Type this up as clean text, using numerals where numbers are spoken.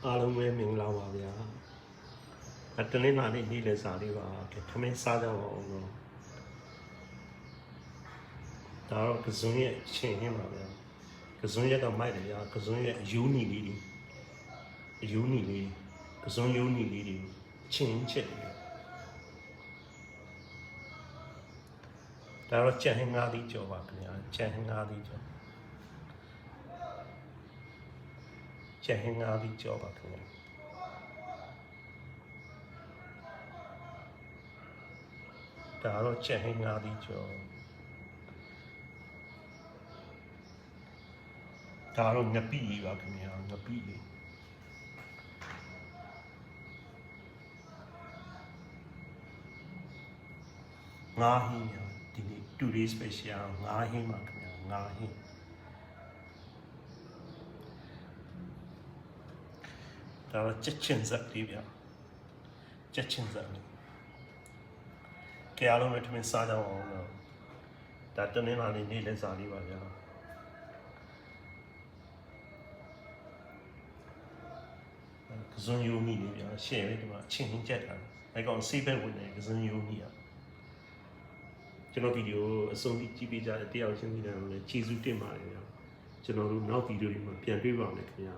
အားလုံးပဲမင်္ဂလာပါဗျာအတလင်းလာလေးနေ့လည်စာလေးပါခမင်းစားကြပါအောင်တော့ဒါတော့ကစွန်းရဲ့ရှင်ရင်းပါဗျာကစွန်းရက်ကမိုက်တယ်ဗျာကစွန်းရဲ့အယူနီလေးတွေအယူနီလေးကစွန်းယူနီလေးတွေချင်းချက်တယ်ဒါတော့ကြံဟင်းငါးသီးကြောပါခင်ဗျာကြံဟင်းငါးသီးကြောကြံဟင်းငါးသီးကြောပါခင်ဗျာဒါတော့ကြံဟင်းငါးသီးကြောဒါတော့ငပိပါခင်ဗျာငပိငါးဟင်းဒီနေ့ today special ငါးဟင်းပါခင်ဗျာငါးဟင်းဒါတော့ချက်ချင်းစက်လေးဗျာချက်ချင်းစက်လေးကဲအားလုံးပဲထမင်းစားကြအောင်တော့ဒါတနင်္လာနေ့နေ့လည်စာလေးပါဗျာကစွန်းယိုမီလေးဗျာရှယ်လေးဒီမှာချင်းချင်းကြက်တာအဲကောင်ဆေးဘက်ဝင်နေကစွန်းယိုမီอ่ะကျွန်တော်ဗီဒီယိုအဆုံးထိကြည့်ပေးကြတဲ့တယောက်ချင်းစီတိုင်းလည်းကျေးဇူးတင်ပါတယ်ဗျာကျွန်တော်တို့နောက်ဗီဒီယိုတွေမှာပြန်တွေ့ပါမယ်ခင်ဗျာ